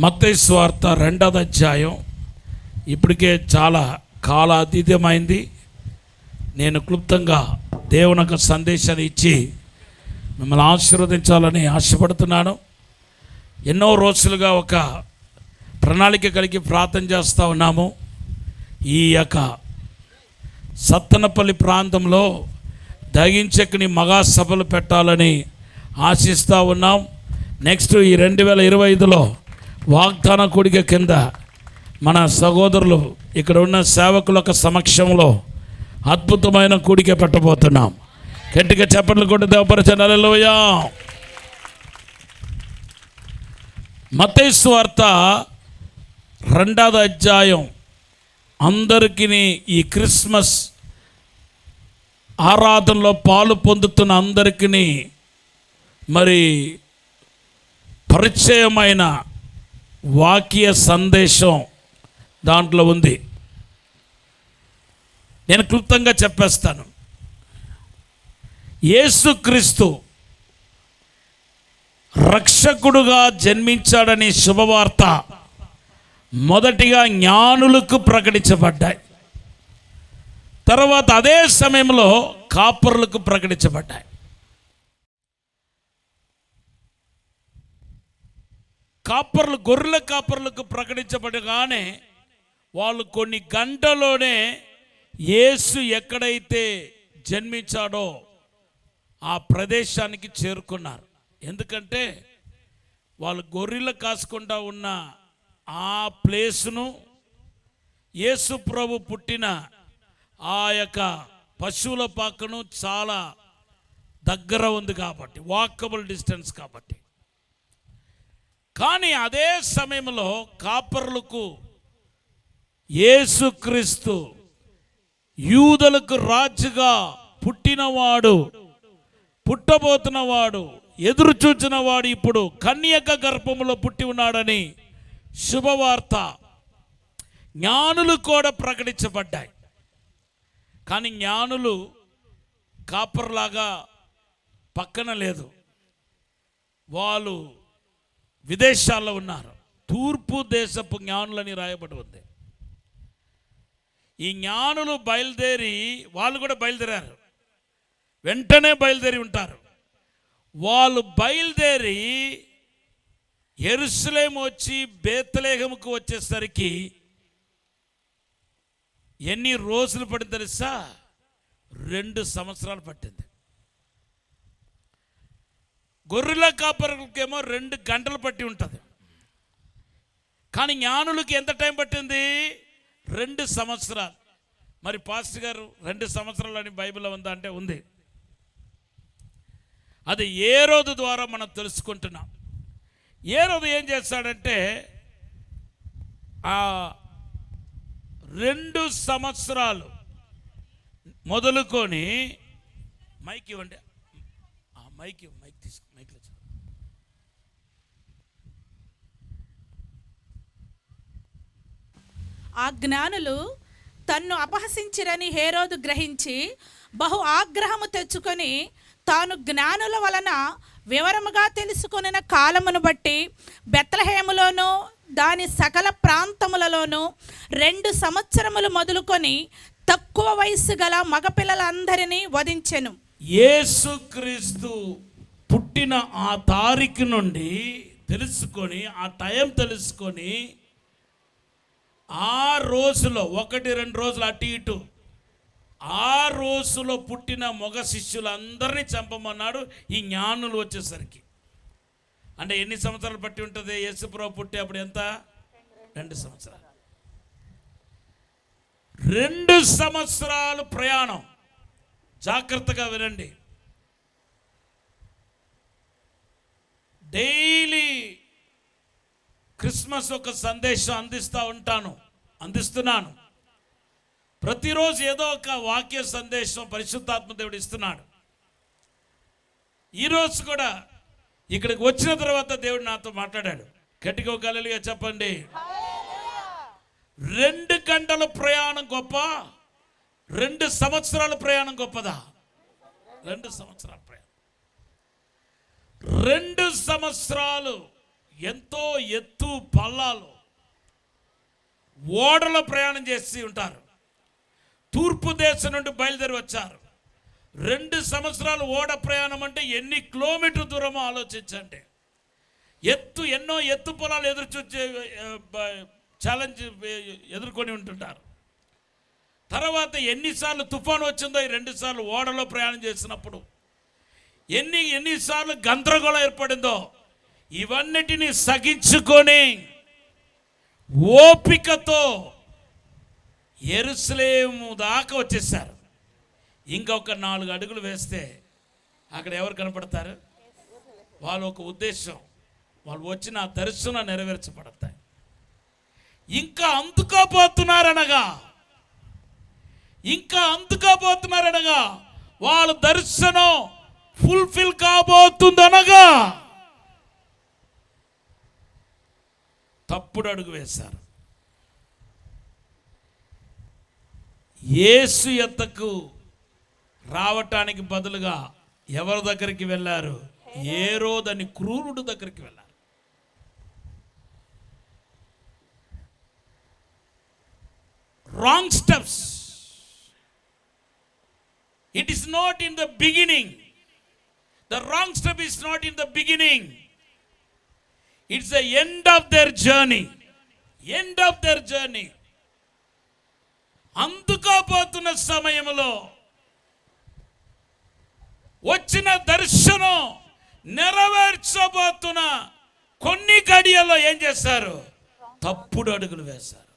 మత్తయి సువార్త 2వ అధ్యాయం. ఇప్పటికే చాలా కాలాతీతమైంది. నేను క్లుప్తంగా దేవుని యొక్క సందేశాన్ని ఇచ్చి మిమ్మల్ని ఆశీర్వదించాలని ఆశపడుతున్నాను. ఎన్నో రోజులుగా ఒక ప్రణాళిక కలిగి ప్రార్థన చేస్తూ ఉన్నాము. ఈ యొక్క సత్తెనపల్లి ప్రాంతంలో దగించకని మగా సభలు పెట్టాలని ఆశిస్తూ ఉన్నాం. నెక్స్ట్ ఈ 2025లో వాగ్దాన కూడిక కింద మన సహోదరులు ఇక్కడ ఉన్న సేవకుల యొక్క సమక్షంలో అద్భుతమైన కూడిక పెట్టబోతున్నాం. గట్టిగా చప్పట్లు కొట్టి దేవపరచండి. హల్లెలూయా. మత్తయి సువార్త 2వ అధ్యాయం అందరికీ ఈ క్రిస్మస్ ఆరాధనలో పాలు పొందుతున్న అందరికీ మరి పరిచయమైన వాక్య సందేశం దాంట్లో ఉంది. నేను క్లుప్తంగా చెప్పేస్తాను. యేసుక్రీస్తు రక్షకుడుగా జన్మించాడని శుభవార్త మొదటిగా జ్ఞానులకు ప్రకటించబడ్డాయి. తర్వాత అదే సమయంలో కాపరులకు ప్రకటించబడ్డాయి. కాపర్లు గొర్రెల కాపర్లకు ప్రకటించబడగానే వాళ్ళు కొన్ని గంటలోనే యేసు ఎక్కడైతే జన్మించాడో ఆ ప్రదేశానికి చేరుకున్నారు. ఎందుకంటే వాళ్ళు గొర్రెలు కాసుకుంటా ఉన్న ఆ ప్లేసును యేసు ప్రభు పుట్టిన ఆ యొక్క పశువుల పాకను చాలా దగ్గర ఉంది కాబట్టి, వాకబుల్ డిస్టెన్స్ కాబట్టి. కానీ అదే సమయంలో కాపర్లకు యేసుక్రీస్తు యూదులకు రాజుగా పుట్టినవాడు, పుట్టబోతున్నవాడు, ఎదురు చూచినవాడు ఇప్పుడు కన్యక గర్భములో పుట్టి ఉన్నాడని శుభవార్త జ్ఞానులు కూడా ప్రకటించబడ్డాయి. కానీ జ్ఞానులు కాపర్లాగా పక్కన లేదు, వాళ్ళు విదేశాల్లో ఉన్నారు. తూర్పు దేశపు జ్ఞానులని రాయబడి ఉంది. ఈ జ్ఞానులు బయలుదేరి, వాళ్ళు కూడా బయలుదేరారు, వెంటనే బయలుదేరి ఉంటారు. వాళ్ళు బయలుదేరి యెరూషలేము వచ్చి బేత్లెహేముకు వచ్చేసరికి ఎన్ని రోజులు పడింది తెలుసా? 2 సంవత్సరాలు పట్టింది. గొర్రెల కాపరులకేమో 2 గంటలు పట్టి ఉంటుంది. కానీ జ్ఞానులకి ఎంత టైం పట్టింది? 2 సంవత్సరాలు. మరి పాస్టర్ గారు 2 సంవత్సరాలు అని బైబిల్లో ఉందా అంటే ఉంది. అది హేరోదు ద్వారా మనం తెలుసుకుంటున్నాం. హేరోదు ఏం చేస్తాడంటే ఆ 2 సంవత్సరాలు మొదలుకొని మైక్ ఇవ్వండి, మైక్ తీసుకో, మైక్లో ఆ జ్ఞానులు తన్ను అపహసించిరని హేరోదు గ్రహించి బహు ఆగ్రహము తెచ్చుకొని తాను జ్ఞానుల వలన వివరముగా తెలుసుకొనిన కాలమును బట్టి బెత్లెహేములోను దాని సకల ప్రాంతములలోనూ 2 సంవత్సరములు మొదలుకొని తక్కువ వయస్సు గల మగపిల్లలందరినీ వధించెను. యేసుక్రీస్తు పుట్టిన ఆ తారీఖు నుండి తెలుసుకొని, ఆ టైం తెలుసుకొని, ఆ రోజులో 1-2 రోజులు అటు ఇటు, ఆ రోజులో పుట్టిన మగ శిష్యులందరినీ చంపమన్నాడు ఈ జ్ఞానులు వచ్చేసరికి. అంటే ఎన్ని సంవత్సరాలు పట్టి ఉంటుంది? యేసుప్రభు పుట్టి అప్పుడు ఎంత? 2 సంవత్సరాలు. 2 సంవత్సరాలు ప్రయాణం. జాగ్రత్తగా వినండి. డైలీ క్రిస్మస్ ఒక సందేశం అందిస్తున్నాను. ప్రతిరోజు ఏదో ఒక వాక్య సందేశం పరిశుద్ధాత్మ దేవుడు ఇస్తున్నాడు. ఈరోజు కూడా ఇక్కడికి వచ్చిన తర్వాత దేవుడు నాతో మాట్లాడాడు. గట్టిగా ఒక హల్లెలూయా చెప్పండి. 2 గంటల ప్రయాణం గొప్ప, 2 సంవత్సరాల ప్రయాణం గొప్పదా? 2 సంవత్సరాల ప్రయాణం. 2 సంవత్సరాలు ఎంతో ఎత్తు పల్లాలు ఓడలో ప్రయాణం చేసి ఉంటారు. తూర్పు దేశం నుండి బయలుదేరి వచ్చారు. 2 సంవత్సరాలు ఓడ ప్రయాణం అంటే ఎన్ని కిలోమీటర్ దూరమో ఆలోచించండి. ఎన్నో ఎత్తు పొలాలు ఛాలెంజ్ ఎదుర్కొని ఉంటుంటారు. తర్వాత ఎన్నిసార్లు తుఫాను వచ్చిందో ఈ 2 సార్లు ఓడలో ప్రయాణం చేసినప్పుడు ఎన్నిసార్లు గందరగోళం ఏర్పడిందో ఇవన్నిటిని సగించుకొని ఓపికతో యెరూషలేము దాకా వచ్చేసారు. ఇంకొక 4 అడుగులు వేస్తే అక్కడ ఎవరు కనపడతారు? వాళ్ళు ఒక ఉద్దేశం, వాళ్ళు వచ్చిన దర్శనం నెరవేర్చబడతాయి. ఇంకా అందుకోబోతున్నారనగా వాళ్ళ దర్శనం ఫుల్ఫిల్ కాబోతుందనగా తప్పుడు అడుగు వేశారు. యేసు యొద్దకు రావటానికి బదులుగా ఎవరి దగ్గరికి వెళ్ళారు? హేరోదని క్రూరుడు దగ్గరికి వెళ్ళారు. Wrong steps. It is not in the beginning. The wrong step is not in the beginning. It's the end of their journey. End of their journey. అందుకోబోతున్న సమయంలో వచ్చిన దర్శనం నెరవేర్చబోతున్న కొన్ని గడియల్లో ఏం చేశారు? తప్పుడు అడుగులు వేశారు.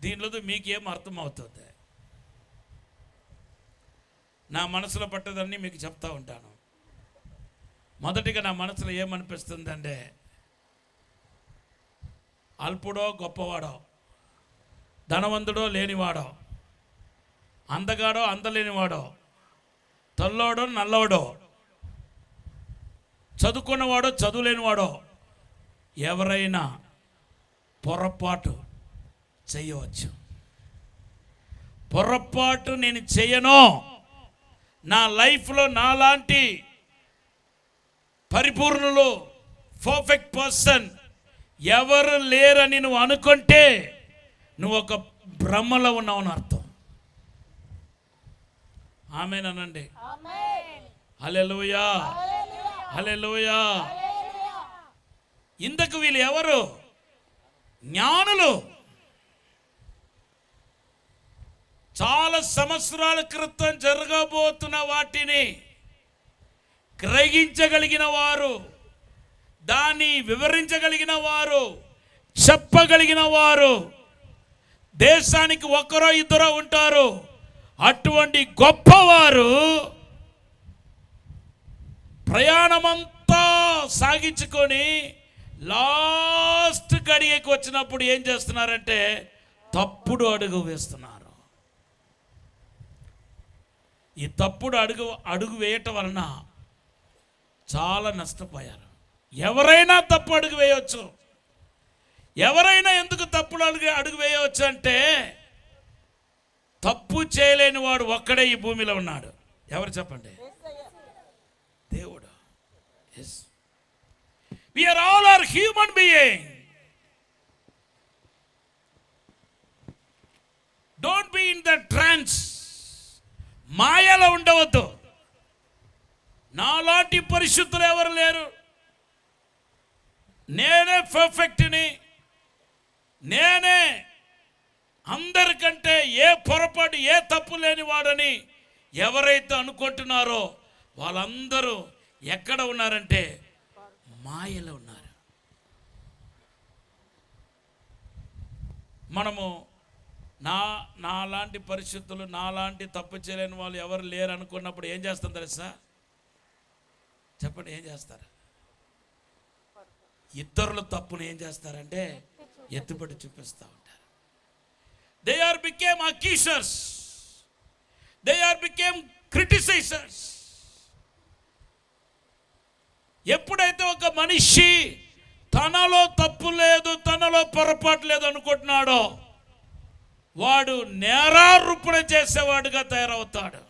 దీనిలో మీకేం అర్థమవుతుంది? నా మనసులో పట్టదన్నీ మీకు చెప్తా ఉంటాను. మొదటిగా నా మనసులో ఏమనిపిస్తుందంటే, అల్పుడో గొప్పవాడో, ధనవంతుడో లేనివాడో, అందగాడో అందలేనివాడో, తెల్లోడో నల్లవాడో, చదువుకున్నవాడో చదువులేనివాడో ఎవరైనా పొరపాటు చేయవచ్చు. పొరపాటు నేను చేయను, నా లైఫ్లో నాలాంటి పరిపూర్ణులు, పర్ఫెక్ట్ పర్సన్ ఎవరు లేరని నువ్వు అనుకుంటే నువ్వు ఒక భ్రమలో ఉన్నావు అని అర్థం. ఆమేనండి. హల్లెలూయా, హల్లెలూయా. ఇందుకు వీళ్ళు ఎవరు? జ్ఞానులు. చాలా సంవత్సరాల క్రితం జరగబోతున్న వాటిని గ్రహించగలిగిన వారు, దాన్ని వివరించగలిగిన వారు, చెప్పగలిగిన వారు. దేశానికి 1-2 ఉంటారు. అటువంటి గొప్పవారు ప్రయాణమంతా సాగించుకొని లాస్ట్ గడియకి వచ్చినప్పుడు ఏం చేస్తున్నారంటే తప్పుడు అడుగు వేస్తున్నారు. ఈ తప్పుడు అడుగు వేయటం వలన చాలా నష్టపోయారు. ఎవరైనా తప్పు అడుగు వేయవచ్చు. ఎవరైనా ఎందుకు తప్పుడు అడుగు వేయవచ్చు అంటే, తప్పు చేయలేని వాడు ఒక్కడే ఈ భూమిలో ఉన్నాడు. ఎవరు చెప్పండి? దేవుడు. Yes, we are all are human being. Don't be in the trance. మాయలో ఉండవద్దు. నాలాంటి పరిశుద్ధులు ఎవరు లేరు, నేనే పర్ఫెక్ట్ని, నేనే అందరికంటే ఏ పొరపాటు ఏ తప్పు లేని వాడని ఎవరైతే అనుకుంటున్నారో వాళ్ళందరూ ఎక్కడ ఉన్నారంటే మాయలో ఉన్నారు. మనము నాలాంటి పరిశుద్ధులు, నాలాంటి తప్పు చేయలేని వాళ్ళు ఎవరు లేరు అనుకున్నప్పుడు ఏం చేస్తాం తెలుసా? చెప్పండి, ఏం చేస్తారు? ఇతరుల తప్పును ఏం చేస్తారంటే ఎత్తుపడి చూపిస్తూ ఉంటారు. They are became accusers. They are became criticizers. ఎప్పుడైతే ఒక మనిషి తనలో తప్పు లేదు, తనలో పొరపాటు లేదు అనుకుంటున్నాడో వాడు నేరారోపణ చేసేవాడుగా తయారవుతాడు.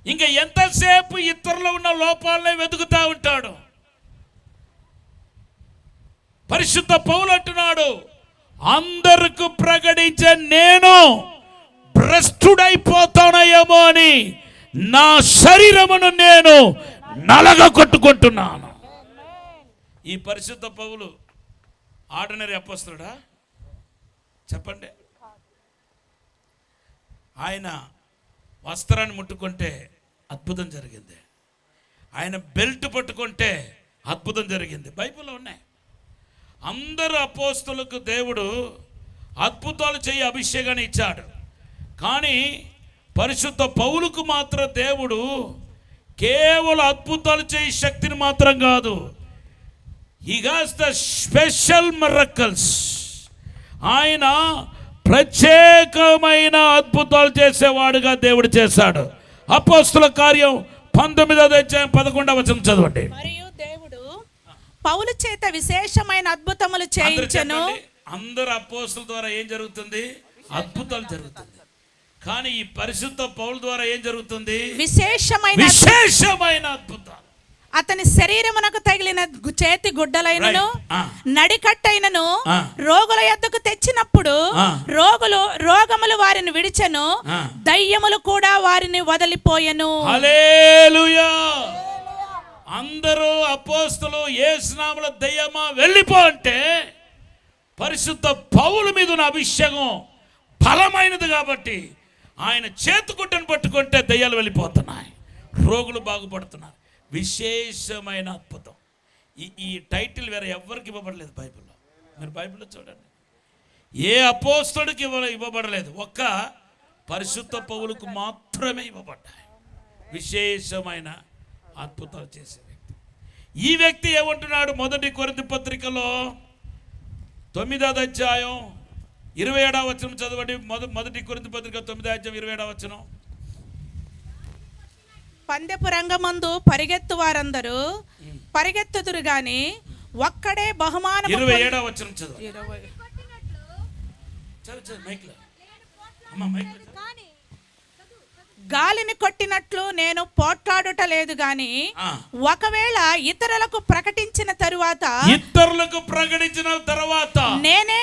ఇంకా ఎంతసేపు ఇతరులు ఉన్న లోపాలనే వెతుకుతూ ఉంటాడు. పరిశుద్ధ పౌలు అంటున్నాడు, అందరికి ప్రకటించే నేను భ్రష్టుడైపోతానయేమో అని నా శరీరమును నేను నలగ కొట్టుకుంటున్నాను. ఈ పరిశుద్ధ పౌలు ఆర్డినరీ అపోస్తలుడా? చెప్పండి. ఆయన వస్త్రాన్ని ముట్టుకుంటే అద్భుతం జరిగింది, ఆయన బెల్ట్ పట్టుకుంటే అద్భుతం జరిగింది. బైబిల్లో ఉన్నాయి. అందరు అపోస్తలులకు దేవుడు అద్భుతాలు చేయి అభిషేకాన్ని ఇచ్చాడు. కానీ పరిశుద్ధ పౌలుకు మాత్రం దేవుడు కేవలం అద్భుతాలు చేయి శక్తిని మాత్రం కాదు, he has the special miracles. ఆయన ప్రత్యేకమైన అద్భుతాలు చేసేవాడుగా దేవుడు చేశాడు. అపోస్తల కార్యం 19వ అధ్యాయం 11వ వచనం చదవండి. మరియు దేవుడు పౌలు చేత విశేషమైన అద్భుతములు చేయించెను. అందరు అపోస్తల ద్వారా ఏం జరుగుతుంది? అద్భుతాలు జరుగుతుంది. కానీ ఈ పరిశుద్ధ పౌలు ద్వారా ఏం జరుగుతుంది? విశేషమైన అద్భుతాలు. అతని శరీరమునకు తగిలిన చేతి గుడ్డలైనను నడికట్టైనను రోగుల యొద్దకు తెచ్చినప్పుడు రోగములు వారిని విడిచెను, దయ్యములు కూడా వారిని వదిలిపోయెను. హల్లెలూయా. అందరూ అపోస్తలు యేసు నామములో దయ్యమా వెళ్ళిపో అంటే పరిశుద్ధ పౌలు మీద ఉన్న అభిషేకం బలమైనది కాబట్టి ఆయన చేతుగుడ్డను పట్టుకుంటే దయ్యాలు వెళ్ళిపోతున్నాయి, రోగులు బాగుపడుతున్నారు. విశేషమైన అద్భుతం. ఈ టైటిల్ వేరే ఎవరికి ఇవ్వబడలేదు బైబిల్లో. మీరు బైబిల్లో చూడండి, ఏ అపోస్తలుడికి ఇవ్వబడలేదు, ఒక్క పరిశుద్ధ పౌలుకు మాత్రమే ఇవ్వబడ్డాయి విశేషమైన అద్భుతాలు చేసే వ్యక్తి. ఈ వ్యక్తి ఏమంటున్నాడు? 1 కొరింథీ పత్రికలో 9వ అధ్యాయం 27వ వచనం చదవండి. 1 కొరింథీ పత్రిక 9వ అధ్యాయం 27వ వచనం. పందెపు రంగమందు పరిగెత్తు వారందరూ పరిగెత్తుదురు గాని ఒక్కడే బహుమానము. 27వ వచనం చదవండి. చదువు మైక్లో. అమ్మ మైక్లో. గాలిని కొట్టినట్లు నేను పోట్లాడుట లేదు గాని ఒకవేళ ఇతరులకు ప్రకటించిన తరువాత నేనే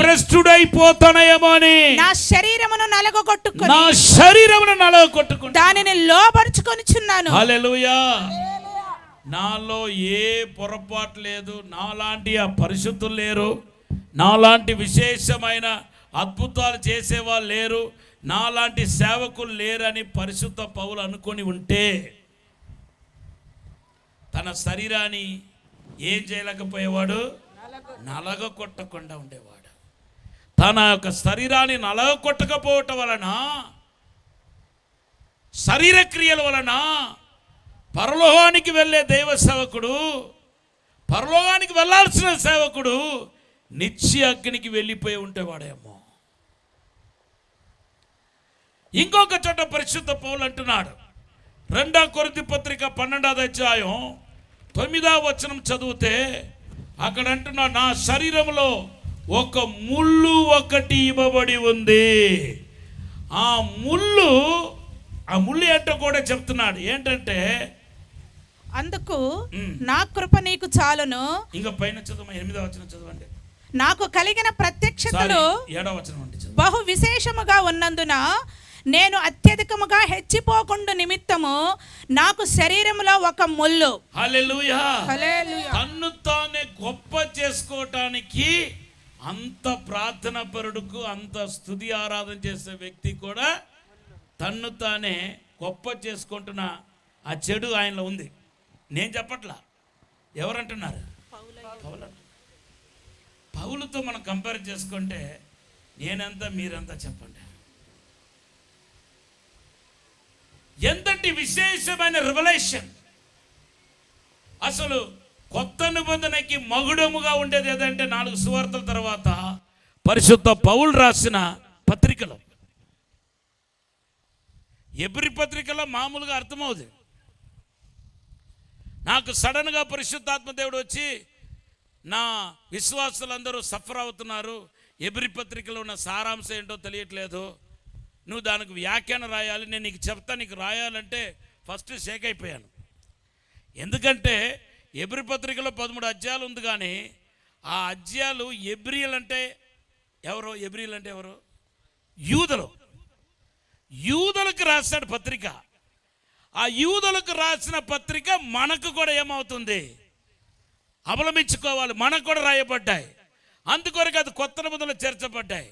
భ్రష్టుడైపోతానేమో అని నా శరీరమును నలగొట్టుకుని దానిని లోబరుచుకొనిచున్నాను. హల్లెలూయా. నాలో ఏ పొరపాటు లేదు, నాలాంటి ఆ పరిశుద్ధులు లేరు, నాలాంటి విశేషమైన అద్భుతాలు చేసేవాళ్ళు లేరు, నాలాంటి సేవకులు లేరని పరిశుద్ధ పౌలు అనుకొని ఉంటే తన శరీరాన్ని ఏం చేయలేకపోయేవాడు? నలగ కొట్టకుండా ఉండేవాడు. తన యొక్క శరీరాన్ని నలగ కొట్టకపోవటం వలన, శరీర క్రియల వలన పరలోకానికి వెళ్ళే దైవ సేవకుడు, పరలోకానికి వెళ్ళాల్సిన సేవకుడు నిత్య అగ్నికి వెళ్ళిపోయి ఉంటేవాడేమో. ఇంకొక చోట పరిశుద్ధ పౌలు అంటున్నాడు, 2 కొరింథీ పత్రిక 12వ అధ్యాయం 9వ వచనం చదివితే అక్కడ అంటున్నాడు, నా శరీరంలో ఒక ముళ్ళు ఒకటి ఇవ్వబడి ఉంది. ఆ ముళ్ళు ఏంటో కూడా చెప్తున్నాడు. ఏంటంటే అందుకు నా కృప నీకు చాలును. ఇంకా పైన చదువు, 8వ వచనం చదవండి. నాకు కలిగిన ప్రత్యక్షతలు 7వ వచనం అండి, బహు విశేషముగా ఉన్నందున నేను అత్యధికముగా హెచ్చిపోకుండా నిమిత్తము నాకు శరీరంలో ఒక ముళ్ళు. హల్లెలూయా. హల్లెలూయా. తన్ను తానే గొప్ప చేసుకోవటానికి అంత ప్రార్థన పరుడుకు, అంత స్తుతి ఆరాధన చేసే వ్యక్తి కూడా తన్ను తానే గొప్ప చేసుకుంటున్న ఆ చెడు ఆయనలో ఉంది. నేను చెప్పట్లా, ఎవరంటున్నారు? పౌలుతో మనం కంపేర్ చేసుకుంటే నేనెంత మీరెంత చెప్పండి. ఎంతటి విశేషమైన రివల్యూషన్. అసలు కొత్త నిబంధనకి మగుడముగా ఉండేది ఏదంటే 4 సువార్తల తర్వాత పరిశుద్ధ పౌలు రాసిన పత్రికలు. ఎబ్రీ పత్రికలో మామూలుగా అర్థమవుతుంది. నాకు సడన్గా పరిశుద్ధాత్మ దేవుడు వచ్చి నా విశ్వాసులందరూ సఫర్ అవుతున్నారు, ఎబ్రీ పత్రికలో ఉన్న సారాంశం ఏంటో తెలియట్లేదు, నువ్వు దానికి వ్యాఖ్యానం రాయాలి, నేను నీకు చెప్తా, నీకు రాయాలంటే ఫస్ట్ షేక్ అయిపోయాను. ఎందుకంటే ఎబ్రీ పత్రికలో 13 అధ్యాయాలు ఉంది, కానీ ఆ అధ్యాయాలు ఎబ్రియలు అంటే ఎవరు? ఎబ్రియలు అంటే ఎవరు? యూదులకు రాశాడు పత్రిక. ఆ యూదులకు రాసిన పత్రిక మనకు కూడా ఏమవుతుంది? అవలంబించుకోవాలి. మనకు కూడా రాయబడ్డాయి, అందుకొరకు అది కొత్త నిబంధనలో చేర్చబడ్డాయి.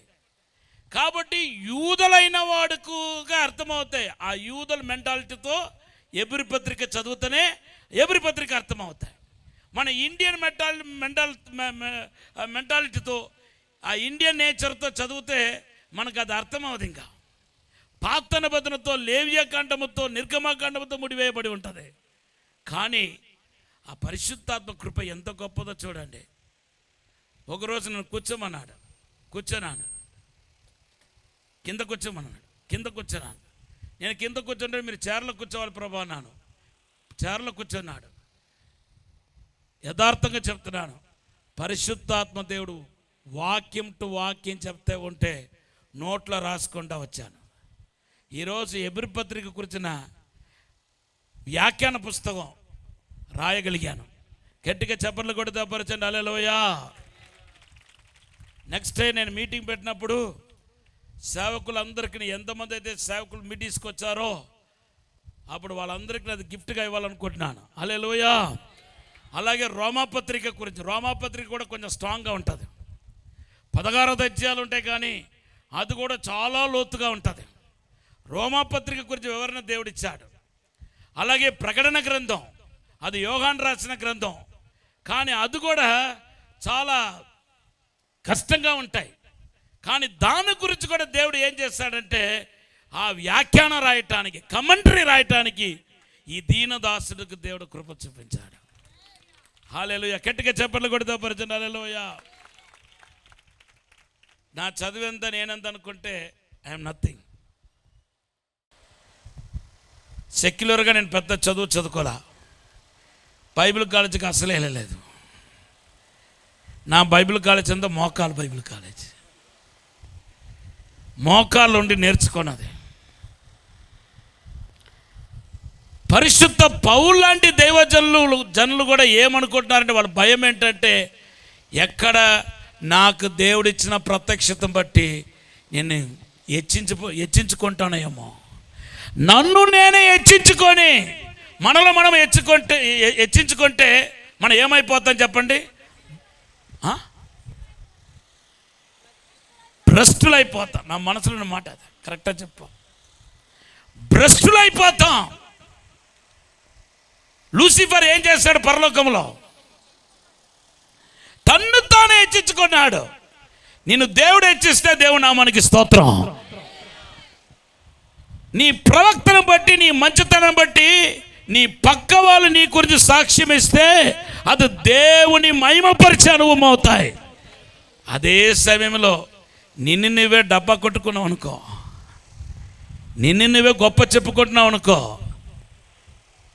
కాబట్టి యూదులైన వాడుకుగా అర్థమవుతాయి. ఆ యూదుల మెంటాలిటీతో ఎబ్రీ పత్రిక చదివితేనే ఎబ్రీ పత్రిక అర్థమవుతాయి. మన ఇండియన్ మెంటాలిటీతో, ఆ ఇండియన్ నేచర్తో చదివితే మనకు అది అర్థమవుతుంది. ఇంకా పాత నిబంధనతో, లేవ్యకాండముతో, నిర్గమకాండముతో ముడివేయబడి ఉంటుంది. కానీ ఆ పరిశుద్ధాత్మ కృప ఎంత గొప్పదో చూడండి. ఒకరోజు నన్ను కూర్చున్నాను, కింద కూర్చోమన్నాడు. కింద కూర్చున్నాను. నేను కింద కూర్చుంటే మీరు చైర్లో కూర్చోవాలి ప్రభా అన్నాను. చైర్లో కూర్చున్నాడు. యథార్థంగా చెప్తున్నాను, పరిశుద్ధాత్మ దేవుడు వాక్యం టు వాక్యం చెప్తే ఉంటే నోట్లో రాసుకుంటా వచ్చాను. ఈరోజు ఎబ్రీ పత్రిక గురించిన వ్యాఖ్యాన పుస్తకం రాయగలిగాను. గట్టిగా చప్పట్లు కొడితే పరిచండి, హల్లెలూయా. నెక్స్ట్ డే నేను మీటింగ్ పెట్టినప్పుడు సేవకులందరికీ, ఎంతమంది అయితే సేవకులు మీటింగ్స్కి వచ్చారో అప్పుడు వాళ్ళందరికీ అది గిఫ్ట్గా ఇవ్వాలనుకుంటున్నాను. హల్లెలూయా. అలాగే రోమాపత్రిక గురించి, రోమాపత్రిక కూడా కొంచెం స్ట్రాంగ్గా ఉంటుంది. 16 అధ్యాయాలు ఉంటాయి, కానీ అది కూడా చాలా లోతుగా ఉంటుంది. రోమాపత్రిక గురించి వివరణ దేవుడిచ్చాడు. అలాగే ప్రకటన గ్రంథం, అది యోహాను రాసిన గ్రంథం, కానీ అది కూడా చాలా కష్టంగా ఉంటాయి. కానీ దాని గురించి కూడా దేవుడు ఏం చేస్తాడంటే ఆ వ్యాఖ్యానం రాయటానికి, కమెంటరీ రాయటానికి ఈ దీనదాసుడికి దేవుడు కృప చూపించాడు. హల్లెలూయా. గట్టిగా చప్పట్లు కొడితే పరిచయం, హల్లెలూయా. నా చదివెంత నేనెంత అనుకుంటే ఐఎమ్ నథింగ్. సెక్యులర్గా నేను పెద్ద చదువుకోలే. బైబిల్ కాలేజీకి అసలే వెళ్ళలేదు. నా బైబిల్ కాలేజ్ అంతా మోకాలు బైబిల్ కాలేజ్. మోకాళ్ళు ఉండి నేర్చుకున్నది. పరిశుద్ధ పౌలు లాంటి జనులు కూడా ఏమనుకుంటున్నారంటే, వాళ్ళ భయం ఏంటంటే, ఎక్కడ నాకు దేవుడిచ్చిన ప్రత్యక్షతను బట్టి నేను హెచ్చించుకుంటానేమో, నన్ను నేనే హెచ్చించుకొని, మనలో మనం హెచ్చించుకుంటే మనం ఏమైపోతాం చెప్పండి? భ్రష్టులు అయిపోతాం. నా మనసులో మాట అది, కరెక్ట్గా చెప్పు. భ్రష్టులు అయిపోతాం. లూసిఫర్ ఏం చేశాడు పరలోకంలో? తన్ను తానే హెచ్చించుకున్నాడు. నిన్ను దేవుడు హెచ్చిస్తే దేవుడు నామానికి స్తోత్రం. నీ ప్రవక్తను బట్టి, నీ మంచితనం బట్టి నీ పక్క వాళ్ళు నీ గురించి సాక్ష్యం ఇస్తే అది దేవుని మహిమపరిచే అనుభవం అవుతాయి. అదే సమయంలో నిన్ను నువ్వే డబ్బా కొట్టుకున్నావు అనుకో, నిన్ను నువ్వే గొప్ప చెప్పుకుంటున్నావు అనుకో,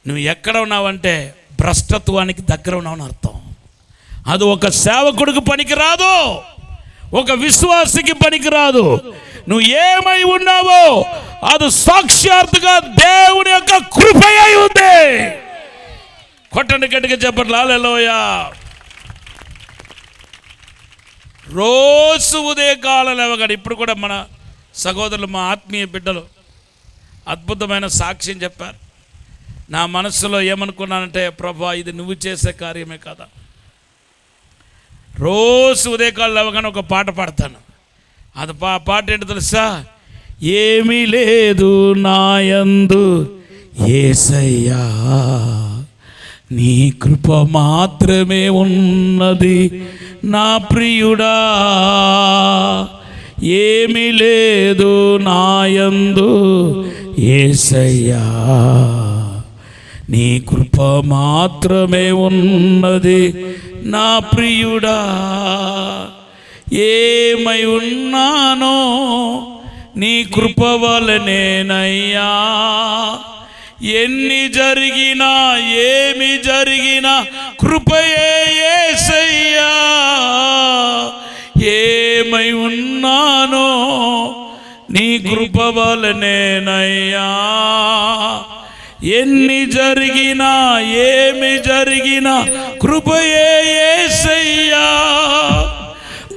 నువ్వు ఎక్కడ ఉన్నావంటే భ్రష్టత్వానికి దగ్గర ఉన్నావని అర్థం. అది ఒక సేవకుడికి పనికిరాదు, ఒక విశ్వాసికి పనికిరాదు. నువ్వు ఏమై ఉన్నావో అది సాక్షాత్తుగా దేవుని యొక్క కృపయే ఉంది. కొట్టండి గట్టిగా చెప్పండి, హల్లెలూయా. రోజు ఉదయకాలం లేవగానే, ఇప్పుడు కూడా మన సహోదరులు, మా ఆత్మీయ బిడ్డలు అద్భుతమైన సాక్ష్యం చెప్పారు. నా మనసులో ఏమనుకున్నానంటే, ప్రభా ఇది నువ్వు చేసే కార్యమే కదా. రోజు ఉదయకాలం లేవగానే ఒక పాట పాడతాను. అది పాట ఏంటో తెలుసా? ఏమీ లేదు నాయందు యేసయ్యా, నీ కృప మాత్రమే ఉన్నది నా ప్రియుడా. ఏమీ లేదు నాయందు యేసయ్యా, నీ కృప మాత్రమే ఉన్నది నా ప్రియుడా. ఏమై ఉన్నానో నీ కృప వలనేనయ్యా, ఎన్ని జరిగినా ఏమి జరిగినా కృపయే యేసయ్యా. ఏమై ఉన్నానో నీ కృప వలనేనయ్యా, ఎన్ని జరిగినా ఏమి జరిగినా కృపయే యేసయ్యా.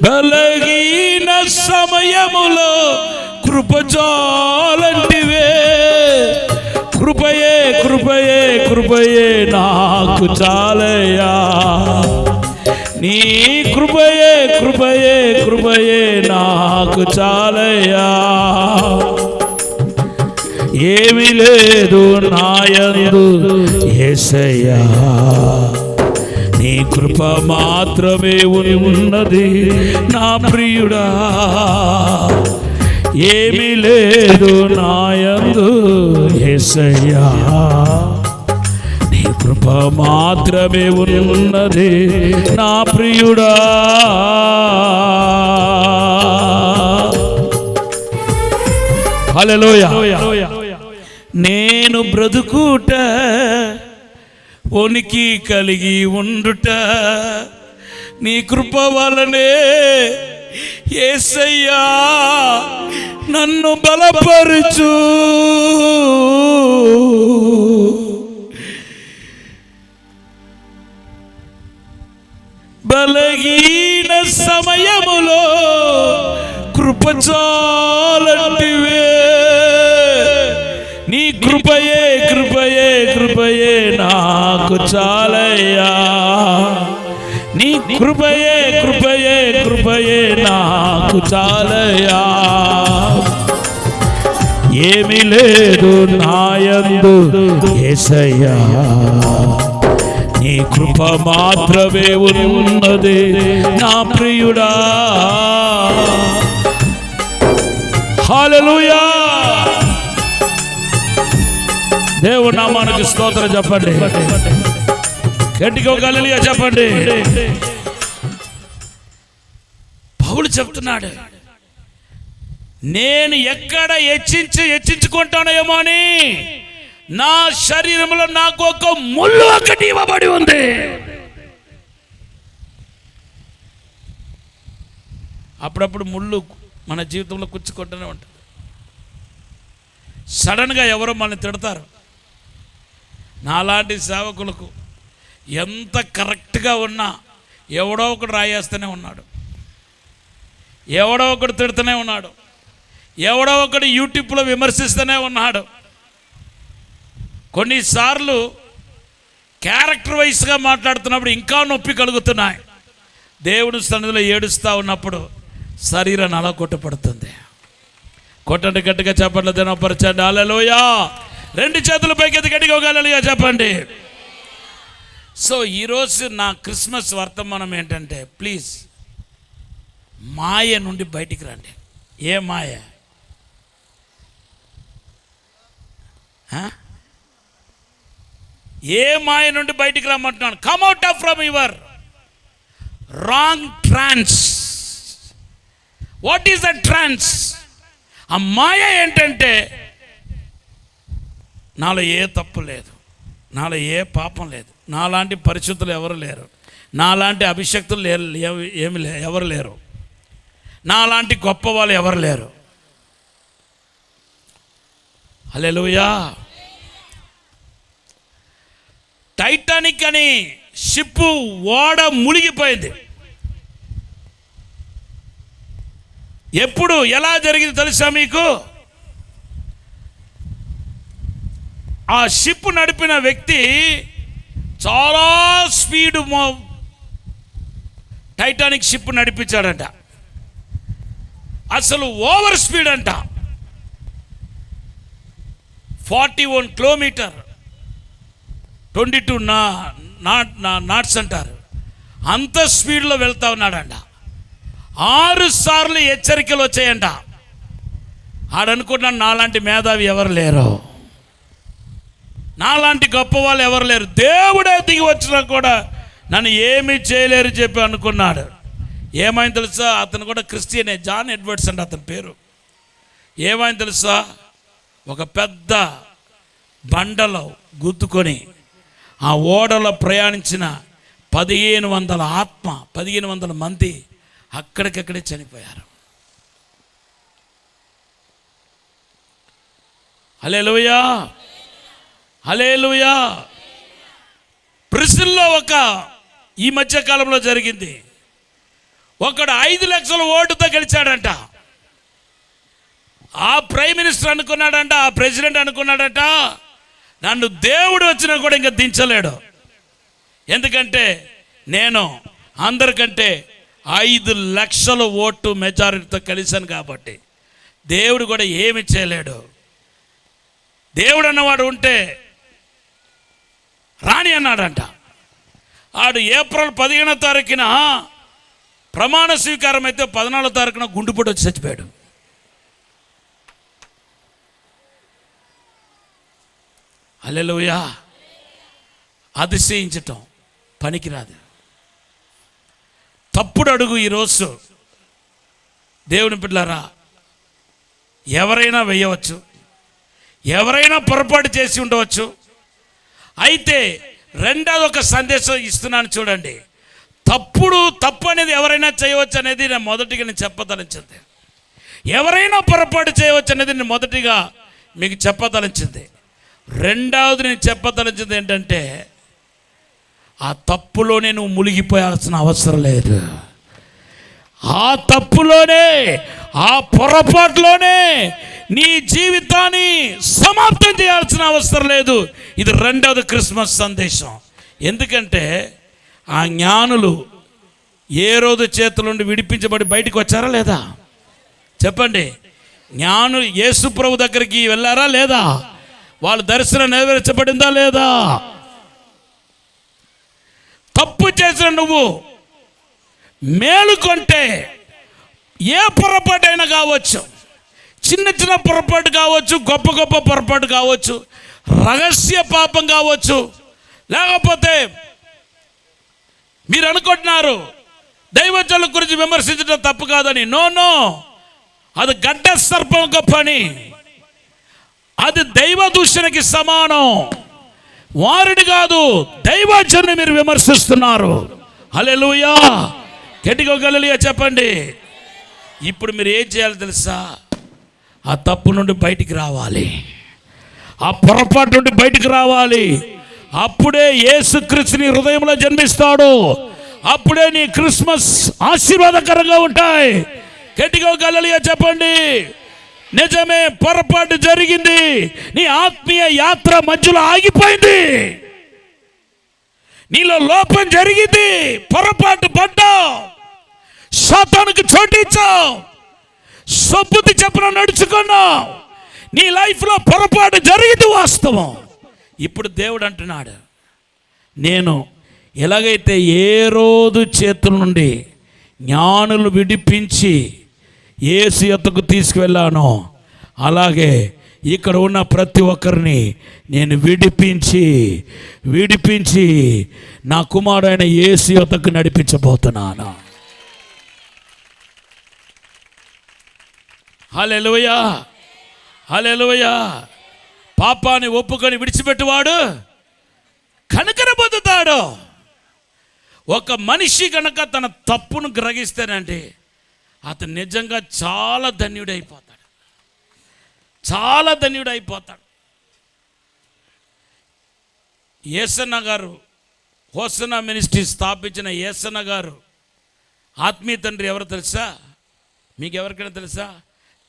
బలహీన సమయములో కృప చాలంటివే. కృపయే కృపయే కృపయే నాకు చాలయ్యా. నీ కృపయే కృపయే కృపయే నాకు చాలయ్యా. ఏమీ లేదు నాయందు యేసయ్యా, నీ కృప మాత్రమే ఉన్నది నా ప్రియుడా. ఏమీ లేదు నాయందు యేసయ్యా, నీ కృప మాత్రమే ఉన్నది నా ప్రియుడా. హల్లెలూయా. నేను బ్రతుకుట ఉనికి కలిగి ఉండుట నీ కృప వలనే యేసయ్యా. నన్ను బలపరుచు. బలహీన సమయములో కృప చాలంటివే. నీ కృపయే కృపయే కృపయే నాకు చాలయ్యా. నీ కృపయే కృపయే కృపయే నాకు చాలయ్యా. ఏమీ లేదు నాయందు యేసయ్యా, నీ కృప మాత్రమే ఉన్నది నా ప్రియుడా. హల్లెలూయా. దేవుడి నామానికి స్తోత్రం చెప్పండి. గట్టిగా ఒక హల్లెలూయా చెప్పండి. పౌలు చెప్తున్నాడు, నేను ఎక్కడ హెచ్చించుకుంటానేమో అని నా శరీరంలో నాకు ఒక ముళ్ళు ఒకటి ఇవ్వబడి ఉంది. అప్పుడప్పుడు ముళ్ళు మన జీవితంలో కుచ్చుకుంటూనే ఉంటుంది. సడన్గా ఎవరో మనల్ని తిడతారు. నాలాంటి సేవకులకు ఎంత కరెక్ట్గా ఉన్నా ఎవడో ఒకడు రాయేస్తూనే ఉన్నాడు, ఎవడో ఒకడు తిడుతూనే ఉన్నాడు, ఎవడో ఒకడు యూట్యూబ్లో విమర్శిస్తూనే ఉన్నాడు. కొన్నిసార్లు క్యారెక్టర్ వైస్గా మాట్లాడుతున్నప్పుడు ఇంకా నొప్పి కలుగుతున్నాయి. దేవుని సన్నిధిలో ఏడుస్తూ ఉన్నప్పుడు శరీరం అలా కొట్టపడుతుంది. కొట్టండి, గట్టిగా చెప్పండి, దినపరచండి. హల్లెలూయా. రెండు చేతుల పైకి గట్టిగా ఒక హల్లెలూయా చెప్పండి. సో ఈరోజు నా క్రిస్మస్ వర్తమానం ఏంటంటే, ప్లీజ్ మాయ నుండి బయటికి రండి. ఏ మాయ? ఏ మాయ నుండి బయటికి రమ్మంటున్నాను? Come out of from your wrong trance. What is the trance? ఆ మాయ ఏంటంటే, నాలో ఏ తప్పు లేదు, నాలో ఏ పాపం లేదు, నాలాంటి పరిశుద్ధులు ఎవరు లేరు, నాలాంటి అభిషక్తులు ఎవరు లేరు, నాలాంటి గొప్ప వాళ్ళు ఎవరు లేరు. హల్లెలూయా. టైటానిక్ అని షిప్పు ఓడ మునిగిపోయింది. ఎప్పుడు ఎలా జరిగింది తెలుసా మీకు? ఆ షిప్ నడిపిన వ్యక్తి చాలా స్పీడ్ టైటానిక్ షిప్ నడిపించాడంట. అసలు ఓవర్ స్పీడ్ అంట. 41 కిలోమీటర్ 22 నాట్స్ అంటారు. అంత స్పీడ్లో వెళ్తా ఉన్నాడంట. 6 సార్లు హెచ్చరికలు వచ్చాయంట. ఆడనుకున్నాను, నాలాంటి మేధావి ఎవరు లేరు, నాలాంటి గొప్ప వాళ్ళు ఎవరు లేరు, దేవుడే దిగి వచ్చినా కూడా నన్ను ఏమీ చేయలేరు చెప్పి అనుకున్నాడు. ఏమైంది తెలుసా? అతను కూడా క్రిస్టియనే, జాన్ ఎడ్వర్డ్స్ అంటే అతని పేరు. ఏమైంది తెలుసా? ఒక పెద్ద బండలో గుద్దుకొని ఆ ఓడలో ప్రయాణించిన 1500 మంది అక్కడికక్కడే చనిపోయారు. హల్లెలూయా. హల్లెలూయా. బ్రెజిల్లో ఈ మధ్య కాలంలో జరిగింది. ఒకడు 5 లక్షల ఓటుతో గెలిచాడంట. ఆ ప్రైమ్ మినిస్టర్ అనుకున్నాడంట, ఆ ప్రెసిడెంట్ అనుకున్నాడట, నన్ను దేవుడు వచ్చినా కూడా ఇంకా దించలేడు. ఎందుకంటే నేను అందరికంటే 5 లక్షల ఓటు మెజారిటీతో కలిశాను కాబట్టి దేవుడు కూడా ఏమి చేయలేడు. దేవుడు అన్నవాడు ఉంటే రాణి అన్నాడంట. ఆడు ఏప్రిల్ 15వ తారీఖున ప్రమాణ స్వీకారం అయితే 14వ తారీఖున గుండెపోటు వచ్చి చచ్చిపోయాడు. హల్లెలూయా. అతిశయించటం పనికిరాదు. తప్పుడు అడుగు ఈరోజు దేవుని బిడ్డలారా ఎవరైనా వేయవచ్చు, ఎవరైనా పొరపాటు చేసి ఉండవచ్చు. అయితే రెండోది ఒక సందేశం ఇస్తున్నాను చూడండి. తప్పు అనేది ఎవరైనా చేయవచ్చు అనేది నేను మొదటిగా చెప్పదలించింది. ఎవరైనా పొరపాటు చేయవచ్చు అనేది నేను మొదటిగా మీకు చెప్పదలించింది. రెండవది నేను చెప్పదలించింది ఏంటంటే ఆ తప్పులోనే నువ్వు మునిగిపోయాల్సిన అవసరం లేదు. ఆ తప్పులోనే, ఆ పొరపాటులోనే నీ జీవితాన్ని సమాప్తం చేయాల్సిన అవసరం లేదు. ఇది రెండవది క్రిస్మస్ సందేశం. ఎందుకంటే ఆ జ్ఞానులు ఏ రోజు చేతుల నుండి విడిపించబడి బయటికి వచ్చారా లేదా చెప్పండి. జ్ఞానులు యేసు ప్రభు దగ్గరికి వెళ్ళారా లేదా? వాళ్ళ దర్శనం నెరవేర్చబడిందా లేదా? తప్పు చేసిన నువ్వు మేలుకొంటే ఏ పొరపాటైనా కావచ్చు, చిన్న చిన్న పొరపాటు కావచ్చు, గొప్ప గొప్ప పొరపాటు కావచ్చు, రహస్య పాపం కావచ్చు, లేకపోతే మీరు అనుకుంటున్నారు దైవజనుల గురించి విమర్శించడం తప్పు కాదని. నో, అది గడ్డ సర్పం పని. అది దైవ దూషణకి సమానం. వారిని కాదు, దైవజనుని మీరు విమర్శిస్తున్నారు. హల్లెలూయా. గట్టిగా హల్లెలూయా చెప్పండి. ఇప్పుడు మీరు ఏం చేయాలి తెలుసా? ఆ తప్పు నుండి బయటికి రావాలి, ఆ పొరపాటు నుండి బయటికి రావాలి. అప్పుడే యేసుక్రీస్తు నీ హృదయంలో జన్మిస్తాడు. అప్పుడే నీ క్రిస్మస్ ఆశీర్వాదకరంగా ఉంటాయి. గట్టిగా హల్లెలూయా చెప్పండి. నిజమే, పొరపాటు జరిగింది, నీ ఆత్మీయ యాత్ర మధ్యలో ఆగిపోయింది, నీలో లోపం జరిగింది, పొరపాటు పడ్డావు, సాతానుకు చోటిచ్చావు, సబ్బుద్ధి చెప్పిన నడుచుకున్నావు, నీ లైఫ్లో పొరపాటు జరిగింది వాస్తవం. ఇప్పుడు దేవుడు అంటున్నాడు, నేను ఎలాగైతే ఏ రోజు చేతుల నుండి జ్ఞానులు విడిపించి యేసు యొద్దకు తీసుకువెళ్ళానో అలాగే ఇక్కడ ఉన్న ప్రతి ఒక్కరిని నేను విడిపించి నా కుమారుడైన యేసు యొద్దకు నడిపించబోతున్నాను. హల్లెలూయా, హల్లెలూయా. పాపాన్ని ఒప్పుకొని విడిచిపెట్టువాడు కనికరం పొందుతాడు. ఒక మనిషి కనుక తన తప్పును గ్రహిస్తేనండి అతను నిజంగా చాలా ధన్యుడైపోతాడు, చాలా ధన్యుడైపోతాడు. యేసన్న గారు హోసన్న మినిస్ట్రీ స్థాపించిన యేసన్న గారు ఆత్మీయ తండ్రి ఎవరు తెలుసా? మీకు ఎవరికైనా తెలుసా?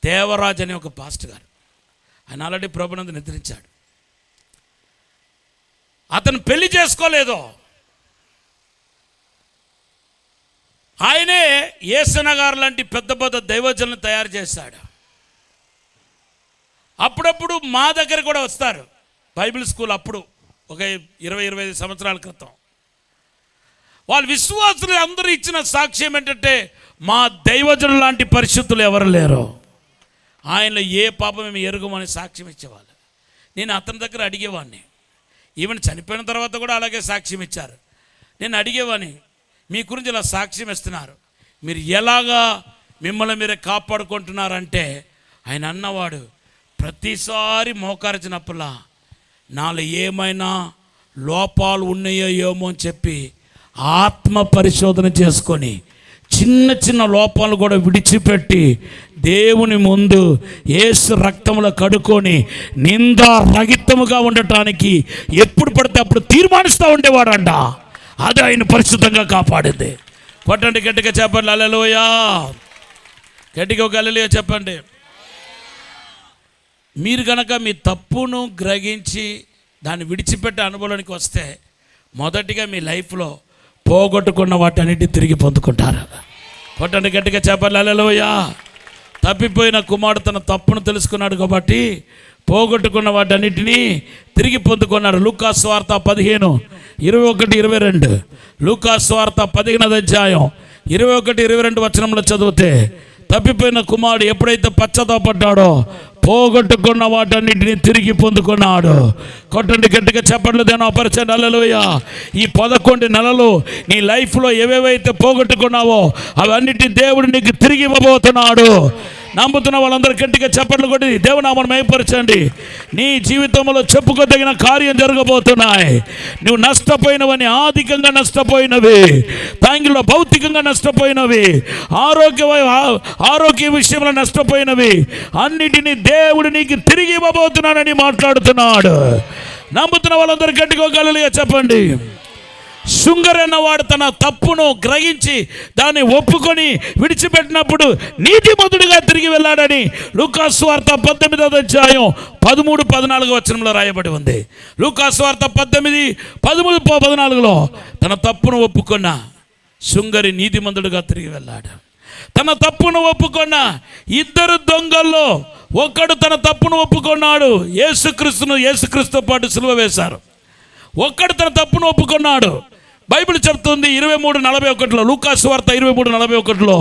దేవరాజ్ అనే ఒక పాస్టర్ గారు. ఆయన ఆల్రెడీ ప్రభునందు నిద్రించాడు. అతను పెళ్లి చేసుకోలేదు. ఆయనే యేసన్న గారు లాంటి పెద్ద పెద్ద దైవజనులను తయారు చేశాడు. అప్పుడప్పుడు మా దగ్గర కూడా వస్తారు. బైబిల్ స్కూల్ అప్పుడు ఒక 20-25 సంవత్సరాల క్రితం వాళ్ళు విశ్వాసులు అందరూ ఇచ్చిన సాక్ష్యం ఏంటంటే మా దైవజనులు లాంటి పరిశుద్ధులు ఎవరు లేరు, ఆయనలో ఏ పాపం మేము ఎరుగమని సాక్ష్యం ఇచ్చేవాళ్ళు. నేను అతని దగ్గర అడిగేవాడిని, ఈవెన్ చనిపోయిన తర్వాత కూడా అలాగే సాక్ష్యం ఇచ్చారు. నేను అడిగేవాడిని, మీ గురించి ఇలా సాక్ష్యం ఇస్తున్నారు, మీరు ఎలాగా మిమ్మల్ని మీరే కాపాడుకుంటున్నారంటే ఆయన అన్నవాడు, ప్రతిసారి మోకరించినప్పులా నాలో ఏమైనా లోపాలు ఉన్నాయో ఏమో అని చెప్పి ఆత్మ పరిశోధన చేసుకొని చిన్న చిన్న లోపాలు కూడా విడిచిపెట్టి దేవుని ముందు యేసు రక్తములో కడుక్కొని నిందారహితముగా ఉండటానికి ఎప్పుడు పడితే అప్పుడు తీర్మానిస్తూ ఉండేవాడంట. అది ఆయన పరిశుద్ధంగా కాపాడింది. కొట్టండి గట్టిగా చెప్పండి హల్లెలూయా. గట్టిగా ఒక హల్లెలూయా చెప్పండి. మీరు కనుక మీ తప్పును గ్రహించి దాన్ని విడిచిపెట్టే అనుభవానికి వస్తే మొదటిగా మీ లైఫ్లో పోగొట్టుకున్న వాటన్నిటిని తిరిగి పొందుకుంటారు. కొట్టండి గట్టిగా చెప్పండి హల్లెలూయా. తప్పిపోయిన కుమారుడు తన తప్పును తెలుసుకున్నాడు కాబట్టి పోగొట్టుకున్న వాటన్నిటినీ తిరిగి పొందుకున్నాడు. లూకాసు సువార్త 15:21-22. లూకాసు సువార్త 15వ అధ్యాయం 21-22 వచనంలో చదివితే తప్పిపోయిన కుమారుడు ఎప్పుడైతే పశ్చాత్తాపడ్డాడో పోగొట్టుకున్న వాటన్నిటిని తిరిగి పొందుకున్నాడు. కొట్టండి గట్టిగా చెప్పండి దేనో పరిచయం హల్లెలూయా. ఈ 11 నెలలు నీ లైఫ్లో ఏవేవైతే పోగొట్టుకున్నావో అవన్నిటిని దేవుడు నీకు తిరిగి ఇవ్వబోతున్నాడు. నమ్ముతున్న వాళ్ళందరూ గట్టిగా చప్పట్లు కొట్టి దేవునామను మహిమపరచండి. నీ జీవితంలో చెప్పుకోదగిన కార్యం జరగబోతున్నాయి. నువ్వు నష్టపోయినవని, ఆర్థికంగా నష్టపోయినవి, తాంగిలో భౌతికంగా నష్టపోయినవి, ఆరోగ్య విషయంలో నష్టపోయినవి అన్నిటినీ దేవుడు నీకు తిరిగి ఇవ్వబోతున్నానని మాట్లాడుతున్నాడు. నమ్ముతున్న వాళ్ళందరూ గట్టిగా హల్లెలూయా చెప్పండి. శృంగరైన వాడు తన తప్పును గ్రహించి దాన్ని ఒప్పుకొని విడిచిపెట్టినప్పుడు నీతిమంతుడిగా తిరిగి వెళ్ళాడని లూకాసు సువార్త 18వ అధ్యాయం 13-14 వచనంలో రాయబడి ఉంది. లూకాసు సువార్త 18:13-14లో తన తప్పును ఒప్పుకున్న శృంగరి నీతిమంతుడిగా తిరిగి వెళ్ళాడు. తన తప్పును ఒప్పుకున్న 2 దొంగల్లో ఒకడు తన తప్పును ఒప్పుకున్నాడు. యేసుక్రీస్తుతో పాటు సిలువ వేశారు. ఒక్కడు తన తప్పును ఒప్పుకున్నాడు. బైబిల్ చెప్తుంది 23:41లో, లూకాసు సువార్త 23:41లో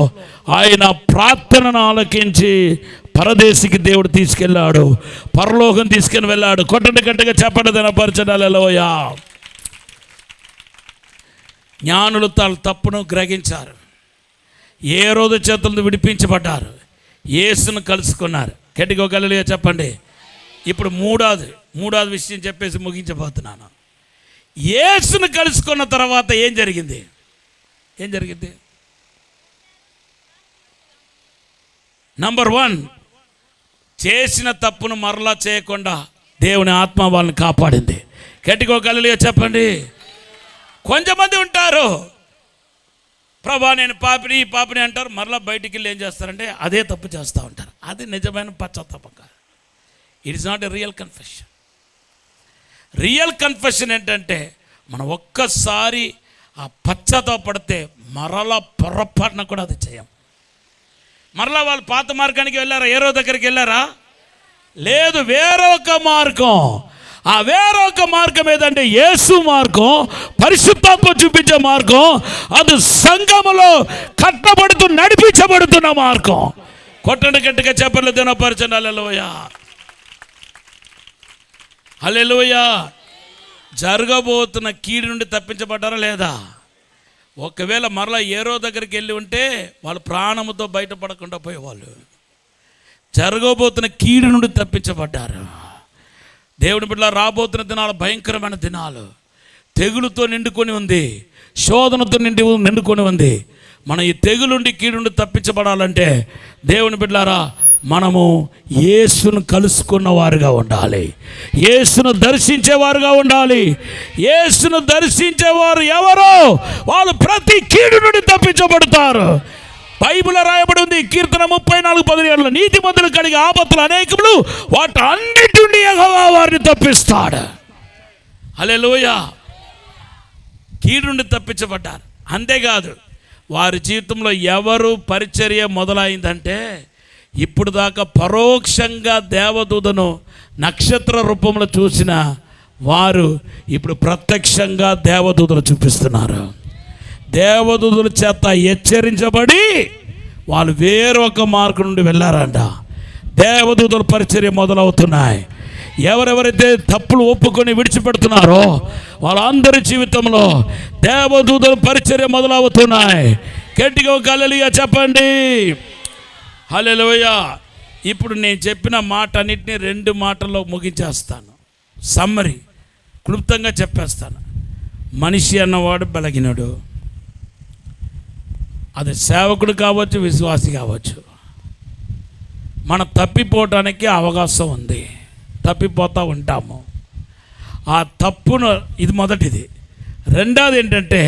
ఆయన ప్రార్థనను ఆలకించి పరదేశికి దేవుడు తీసుకెళ్ళాడు, పరలోకం తీసుకెళ్ళి వెళ్ళాడు. కొట్టండి గట్టిగా చెప్పండి పరిచయం హల్లెలూయా. జ్ఞానులు తన తప్పును గ్రహించారు, ఏ రోజు చేతులను విడిపించబడ్డారు, యేసును కలుసుకున్నారు. గట్టిగా ఒక హల్లెలూయా చెప్పండి. ఇప్పుడు మూడవది విషయం చెప్పేసి ముగించబోతున్నాను. యేసును కలుసుకున్న తర్వాత ఏం జరిగింది? నంబర్ 1, చేసిన తప్పును మరలా చేయకుండా దేవుని ఆత్మ వాళ్ళని కాపాడింది. గట్టిగా ఒక హల్లెలూయా చెప్పండి. కొంతమంది ఉంటారు, ప్రభా నేను పాపిని అంటారు, మరలా బయటికి వెళ్ళి ఏం చేస్తారంటే అదే తప్పు చేస్తూ ఉంటారు. అది నిజమైన పశ్చాత్తాపం కాదు. It is not a real confession. Real confession ఏంటంటే మనం ఒక్కసారి ఆ పశ్చాత్తాపడితే మరలా పొరపాటున కూడా అది చేయం. మరలా వాళ్ళు పాత మార్గానికి వెళ్ళారా? ఏరో దగ్గరికి వెళ్ళారా? లేదు, వేరొక మార్గం. ఆ వేరొక మార్గం ఏదంటే యేసు మార్గం, పరిశుద్ధాత్మ చూపించే మార్గం. అది సంఘములో కట్టబడుతూ నడిపించబడుతున్న మార్గం. కొట్టండి గట్టిగా చెప్పలేదు దినపరచండి హల్లెలూయా. హల్లెలూయా. జరగబోతున్న కీడు నుండి తప్పించబడ్డారా లేదా? ఒకవేళ మరలా ఏరో దగ్గరికి వెళ్ళి ఉంటే వాళ్ళు ప్రాణముతో బయటపడకుండా పోయేవాళ్ళు. జరగబోతున్న కీడు నుండి తప్పించబడ్డారు. దేవుని బిడ్డ రాబోతున్న దినాలు భయంకరమైన దినాలు. తెగులుతో నిండుకొని ఉంది, శోధనతో నిండుకొని ఉంది. మనం ఈ తెగులుండి కీడు నుండి తప్పించబడాలంటే దేవుని బిడ్డలారా మనము యేసును కలుసుకున్న వారుగా ఉండాలి, యేసును దర్శించేవారుగా ఉండాలి. యేసును దర్శించేవారు ఎవరో వాళ్ళు ప్రతి కీడు నుండి తప్పించబడతారు. బైబిల్ రాయబడి ఉంది, కీర్తన 34:17, నీతిమంతులు కలిగే ఆపత్తులు అనేకములు, వాటి అన్నిటి నుండి యెహోవా వారిని తప్పిస్తాడు. హల్లెలూయా. కీడు నుండి తప్పించబడ్డారు. అంతేకాదు వారి జీవితంలో ఎవరు పరిచర్య మొదలైందంటే ఇప్పుడు దాకా పరోక్షంగా దేవదూతను నక్షత్ర రూపంలో చూసిన వారు ఇప్పుడు ప్రత్యక్షంగా దేవదూతలు చూపిస్తున్నారు. దేవదూతల చేత హెచ్చరించబడి వాళ్ళు వేరొక మార్గం నుండి వెళ్ళారంట. దేవదూతల పరిచర్య మొదలవుతున్నాయి. ఎవరెవరైతే తప్పులు ఒప్పుకొని విడిచిపెడుతున్నారో వాళ్ళందరి జీవితంలో దేవదూతల పరిచర్య మొదలవుతున్నాయి. గట్టిగా ఒక హల్లెలూయా చెప్పండి. హల్లెలూయా. ఇప్పుడు నేను చెప్పిన మాట అన్నిటినీ 2 మాటల్లో ముగించేస్తాను. సమ్మరీ క్లుప్తంగా చెప్పేస్తాను. మనిషి అన్నవాడు బలహీనుడు, అది సేవకుడు కావచ్చు, విశ్వాసి కావచ్చు. మనం తప్పిపోవటానికి అవకాశం ఉంది, తప్పిపోతూ ఉంటాము. ఆ తప్పును, ఇది మొదటిది. రెండవది ఏంటంటే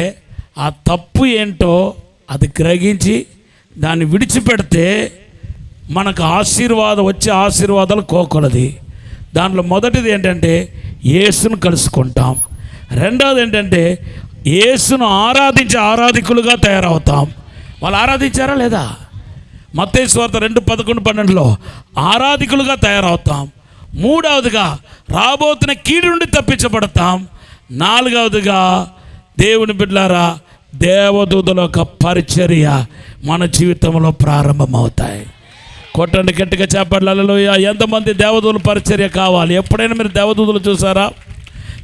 ఆ తప్పు ఏంటో అది గ్రహించి దాన్ని విడిచిపెడితే మనకు వచ్చే ఆశీర్వాదాలు కోకొలది. దాంట్లో మొదటిది ఏంటంటే యేసును కలుసుకుంటాం. రెండవది ఏంటంటే యేసును ఆరాధికులుగా తయారవుతాం. వాళ్ళు ఆరాధించారా లేదా? మత్తయి సువార్త 2:11-12 ఆరాధికులుగా తయారవుతాం. మూడవదిగా రాబోతున్న కీడు నుండి తప్పించబడతాం. నాలుగవదిగా దేవుని బిడ్డలారా, దేవదూతల యొక్క పరిచర్య మన జీవితంలో ప్రారంభమవుతాయి. కొట్టండి గట్టిగా, చెప్పండి హల్లెలూయా. ఎంతమంది దేవదూతల పరిచర్య కావాలి? ఎప్పుడైనా మీరు దేవదూతలు చూసారా?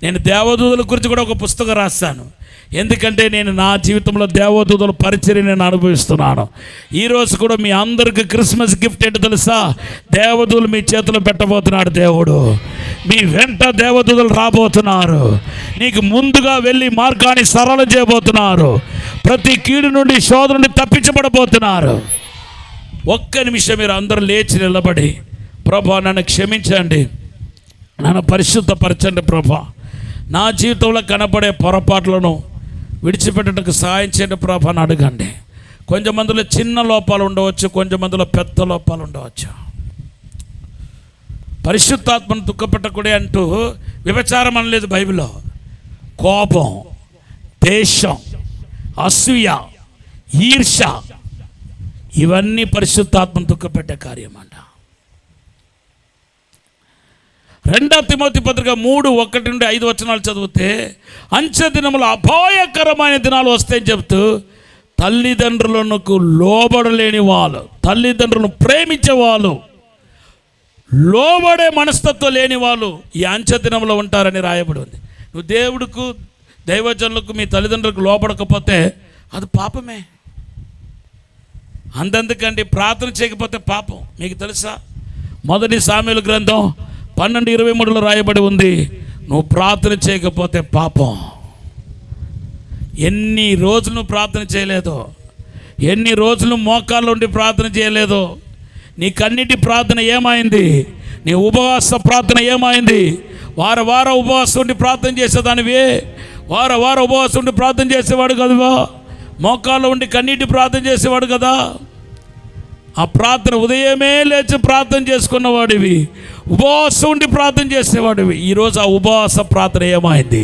నేను దేవదూతల గురించి కూడా ఒక పుస్తకం రాస్తాను. ఎందుకంటే నేను నా జీవితంలో దేవదూతల పరిచర్య నేను అనుభవిస్తున్నాను. ఈరోజు కూడా మీ అందరికీ క్రిస్మస్ గిఫ్ట్ ఏంటో తెలుసా? దేవదూతలు మీ చేతిలో పెట్టబోతున్నాడు దేవుడు. మీ వెంట దేవదూతలు రాబోతున్నారు. నీకు ముందుగా వెళ్ళి మార్గాన్ని సరళం చేయబోతున్నారు. ప్రతి కీడు నుండి, శోధన నుండి తప్పించబడబోతున్నారు. ఒక్క నిమిషం మీరు అందరూ లేచి నిలబడి, ప్రభా నన్ను క్షమించండి, నన్ను పరిశుద్ధపరచండి ప్రభా, నా జీవితంలో కనపడే పొరపాట్లను విడిచిపెట్టడానికి సహాయం చేయండి ప్రభా అని అడగండి. కొంతమందిలో చిన్న లోపాలు ఉండవచ్చు, కొంతమందిలో పెద్ద లోపాలు ఉండవచ్చు. పరిశుద్ధాత్మను దుఃఖపెట్టకూడదు అంటూ వ్యభిచారం అనలేదు బైబిల్లో. కోపం, దేశం, అసూయ, ఈర్ష, ఇవన్నీ పరిశుద్ధాత్మను దుఃఖపెట్టే కార్యం అంట. 2 తిమోతి పత్రిక 3:1-5 చదివితే అంచె దినములు అపాయకరమైన దినాలు వస్తాయని చెబుతూ తల్లిదండ్రులకు లోబడలేని వాళ్ళు, తల్లిదండ్రులను ప్రేమించే వాళ్ళు, లోబడే మనస్తత్వం లేని వాళ్ళు ఈ అంచె దినంలో ఉంటారని రాయబడి ఉంది. నువ్వు దేవుడికి, దైవజనులకు, మీ తల్లిదండ్రులకు లోబడకపోతే అది పాపమే. అంతెందుకండి, ప్రార్థన చేయకపోతే పాపం. మీకు తెలుసా? 1 సామెయేలు గ్రంథం 12:23 రాయబడి ఉంది, నువ్వు ప్రార్థన చేయకపోతే పాపం. ఎన్ని రోజులు నువ్వు ప్రార్థన చేయలేదో, ఎన్ని రోజులు మోకాళ్ళు ఉండి ప్రార్థన చేయలేదో, నీ కన్నిటి ప్రార్థన ఏమైంది? నీ ఉపవాస ప్రార్థన ఏమైంది? వార ఉపవాసం ఉండి ప్రార్థన చేసేదానివి, వార ఉపవాసం ఉండి ప్రార్థన చేసేవాడు కదవా, మోకాళ్ళు ఉండి కన్నీటి ప్రార్థన చేసేవాడు కదా. ఆ ప్రార్థన ఉదయమే లేచి ప్రార్థన చేసుకున్నవాడివి, ఉపవాసం ఉండి ప్రార్థన చేసేవాడివి. ఈరోజు ఆ ఉపవాస ప్రార్థన ఏమైంది?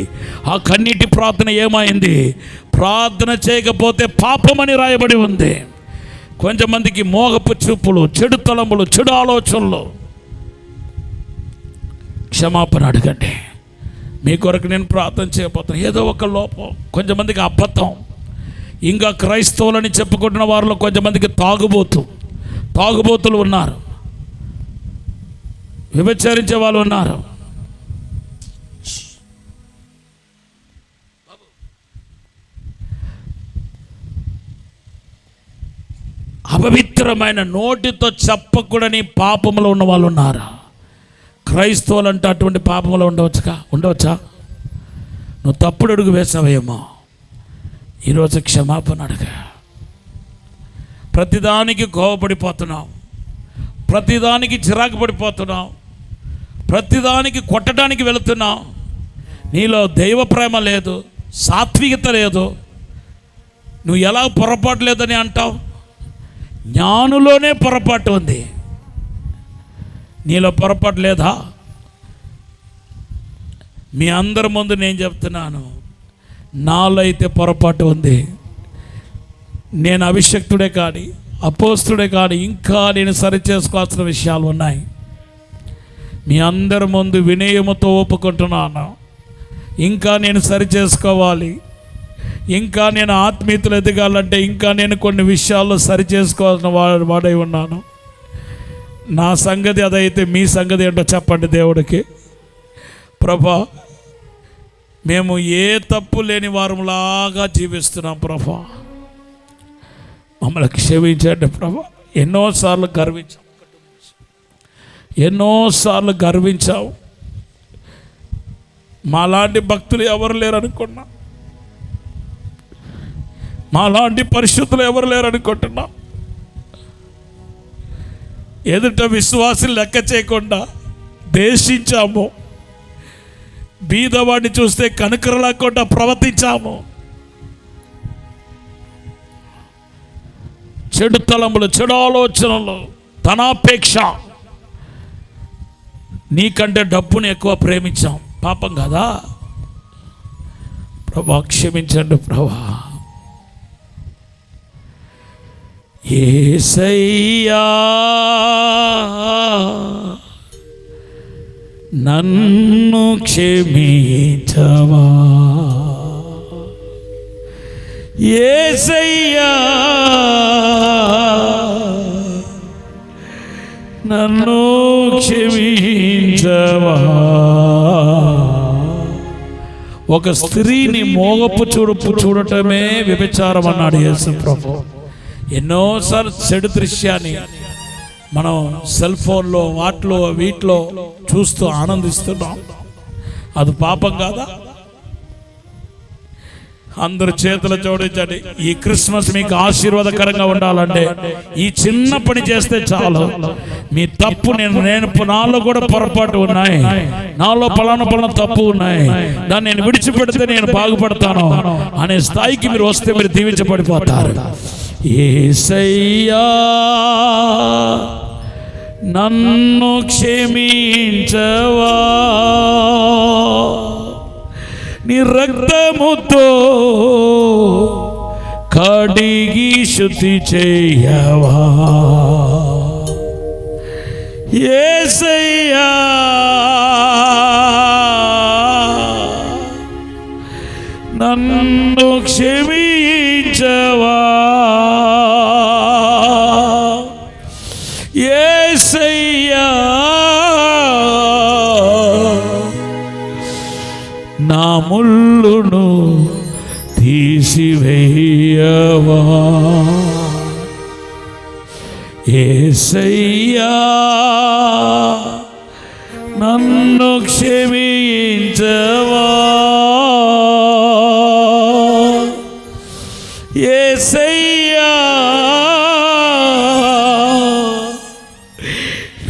ఆ కన్నీటి ప్రార్థన ఏమైంది? ప్రార్థన చేయకపోతే పాపమని రాయబడి ఉంది. కొంతమందికి మోగపు చూపులు, చెడు తలంపులు, చెడు ఆలోచనలు. క్షమాపణ అడగండి. మీ కొరకు నేను ప్రార్థన చేయబోతున్నాను. ఏదో ఒక లోపం. కొంతమందికి అబద్ధం. ఇంకా క్రైస్తవులని చెప్పుకుంటున్న వారిలో కొంతమందికి తాగుబోతులు ఉన్నారు, వ్యభిచరించే వాళ్ళు ఉన్నారు. అపవిత్రమైన నోటితో చెప్పకూడని పాపములో ఉన్న వాళ్ళు ఉన్నారు. క్రైస్తవులు అంటే అటువంటి పాపములో ఉండవచ్చా? నువ్వు తప్పుడు అడుగు వేసావేమో, ఈరోజు క్షమాపణ అడగ. ప్రతిదానికి కోపపడిపోతున్నావు, ప్రతిదానికి చిరాకు పడిపోతున్నావు, ప్రతిదానికి కొట్టడానికి వెళుతున్నావు. నీలో దైవ ప్రేమ లేదు, సాత్వికత లేదు. నువ్వు ఎలా పొరపాటు లేదని అంటావు? జ్ఞానులోనే పొరపాటు ఉంది, నీలో పొరపాటు లేదా? మీ అందరి ముందు నేను చెప్తున్నాను, నాలో అయితే పొరపాటు ఉంది. నేను అభిషక్తుడే కానీ, అపోస్తుడే కానీ, ఇంకా నేను సరిచేసుకోవాల్సిన విషయాలు ఉన్నాయి. మీ అందరి ముందు వినయముతో ఒప్పుకుంటున్నాను, ఇంకా నేను సరిచేసుకోవాలి. ఇంకా నేను ఆత్మీయతలు ఎదగాలంటే ఇంకా నేను కొన్ని విషయాల్లో సరిచేసుకోవాల్సిన వాడై ఉన్నాను. నా సంగతి అదైతే మీ సంగతి ఏంటో చెప్పండి దేవుడికి. ప్రభా, మేము ఏ తప్పు లేని వారంలాగా జీవిస్తున్నాం ప్రభా, మమ్మల్ని క్షమించండి ప్రభా. ఎన్నోసార్లు గర్వించావు. మాలాంటి భక్తులు ఎవరు లేరు అనుకున్నా, మాలాంటి పరిశుద్ధులు ఎవరు లేరనుకుంటున్నాం. ఎదుట విశ్వాసం లెక్క చేయకుండా దేశించాము. బీదవాడిని చూస్తే కనుకరలేకుండా ప్రవర్తించాము. చెడు తలములు, చెడు ఆలోచనలు, ధనాపేక్ష, నీకంటే డబ్బుని ఎక్కువ ప్రేమించాం. పాపం కదా ప్రభా, క్షమించండి ప్రభా. యేసయ్యా నన్ను క్షమించవా, యేసయ్యా నన్ను క్షమించవా. ఒక స్త్రీని మోగపు చూడుపు చూడటమే వ్యభిచారం అన్నాడు యేసు ప్రభు. ఎన్నోసార్లు చెడు దృశ్యాన్ని మనం సెల్ ఫోన్లో వీటిలో చూస్తూ ఆనందిస్తున్నాం. అది పాపం కాదా? అందరు చేతులు జోడించండి. ఈ క్రిస్మస్ మీకు ఆశీర్వాదకరంగా ఉండాలంటే ఈ చిన్న పని చేస్తే చాలు. మీ తప్పు నాలో కూడా పొరపాటు ఉన్నాయి, నాలో పలానా తప్పు ఉన్నాయి, దాన్ని నేను విడిచిపెడితే నేను బాగుపడతాను అనే స్థాయికి మీరు వస్తే మీరు దీవించబడిపోతారు. యేసయ్యా నన్ను క్షమించవా, నీ రక్తముతో కడిగి శుద్ధి చేయవా, యేసయ్యా నన్ను క్షమించవా, యేసయ్యా నా ముళ్ళును తీసివేయవా, యేసయ్యా నన్ను క్షమించవా, యేసయ్యా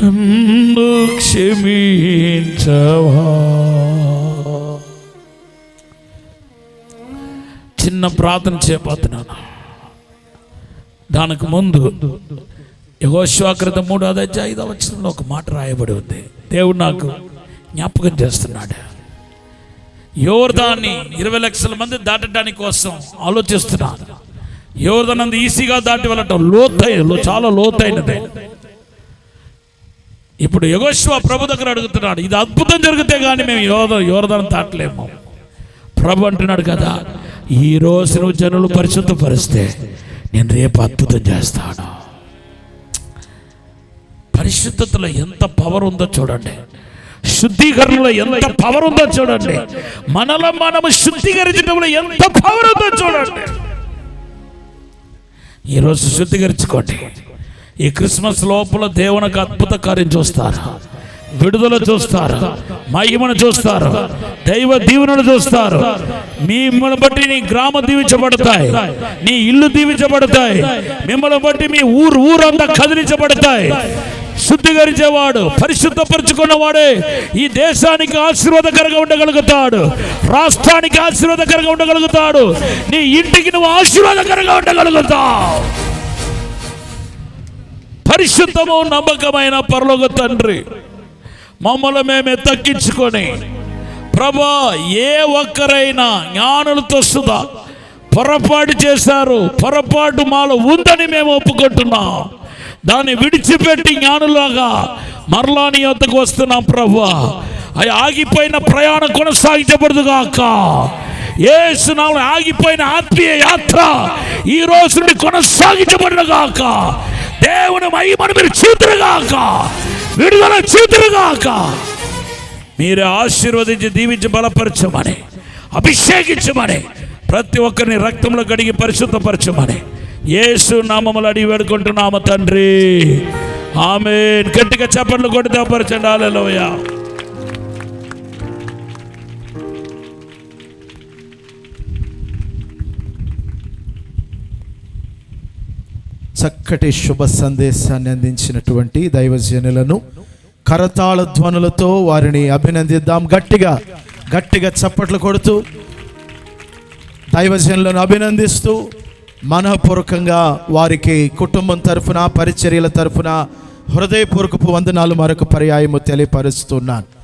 నన్ను క్షమించవా. చిన్న ప్రార్థన చేయబోతున్నాను. దానికి ముందు యెహోషువ గ్రంథం 3:5 ఒక మాట రాయబడి ఉంది. దేవుడు నాకు జ్ఞాపకం చేస్తున్నాడు. యోర్దాన్ని 20 లక్షల మంది దాటడానికి కోసం ఆలోచిస్తున్నాను. యోర్దాన్ అంత ఈజీగా దాటి వెళ్ళటం చాలా లోతైనది. ఇప్పుడు యెహోషువ ప్రభు దగ్గర అడుగుతున్నాడు, ఇది అద్భుతం జరిగితే కానీ మేము యోర్దాన్ దాటలేము. ప్రభు అంటున్నాడు కదా, ఈ రోజు నువ్వు జనులు పరిశుద్ధపరిస్తే నేను రేపు అద్భుతం చేస్తాను. పరిశుద్ధతలో ఎంత పవర్ ఉందో చూడండి, శుద్ధీకరణలో ఎంత పవర్ ఉందో చూడండి, మనము శుద్ధీకరించడంలో ఎంత పవర్ ఉందో చూడండి. ఈరోజు శుద్ధీకరించుకోండి. ఈ క్రిస్మస్ లోపల దేవునికి అద్భుత కార్యం చూస్తారు, విడుదల చూస్తారు, మహిమను చూస్తారు, దైవ దీవెనలు చూస్తారు. మిమ్మల్ని బట్టి నీ గ్రామం దీవించబడతాయి, నీ ఇల్లు దీవించబడతాయి, మిమ్మల్ని బట్టి మీ ఊరంతా కదిలించబడతాయి. శుద్ధీకరించేవాడు, పరిశుద్ధపరుచుకున్నవాడే ఈ దేశానికి ఆశీర్వాదకరంగా ఉండగలుగుతాడు, రాష్ట్రానికి ఆశీర్వాదకరంగా ఉండగలుగుతాడు, నీ ఇంటికి నువ్వు ఆశీర్వాదకరంగా ఉండగలుగుతావు. పరిశుద్ధము నమ్మకమైన పరలోక తండ్రి, మమ్మల్ని మేమే తగ్గించుకొని ప్రభా, ఏ ఒక్కరైనా జ్ఞానులతో సుధా పొరపాటు చేశారు, పొరపాటు మాలో ఉందని మేము ఒప్పుకుంటున్నాం. దాన్ని విడిచిపెట్టి జ్ఞానులాగా మరలా నీ వద్దకు వస్తున్నాం ప్రభా. అవి ఆగిపోయిన ప్రయాణం కొనసాగించబడుదుగాక. యేసు నామములో ఆగిపోయిన ఆత్మీయ యాత్ర ఈ రోజు నుండి కొనసాగించబడుగాక. దేవుని మహిమను మీరు చూతురుగాక, విడుదల చూతురుగాక. మీరే ఆశీర్వదించి దీవించి బలపరచమని, అభిషేకించమని, ప్రతి ఒక్కరిని రక్తంలో కడిగి పరిశుద్ధపరచమని యేసు నామములో అడిగి వేడుకుంటున్నాము తండ్రి. ఆమేన్. గట్టిగా చప్పట్లు కొట్టి దేవపరచండి. హల్లెలూయా. చక్కటి శుభ సందేశాన్ని అందించినటువంటి దైవజనులను కరతాళ ధ్వనులతో వారిని అభినందిద్దాం. గట్టిగా గట్టిగా చప్పట్లు కొడుతూ దైవజనులను అభినందిస్తూ మనఃపూర్వకంగా వారికి కుటుంబం తరఫున, పరిచర్యల తరఫున హృదయపూర్వకపు వందనాలు మరొక పర్యాయము తెలియపరుస్తున్నాను.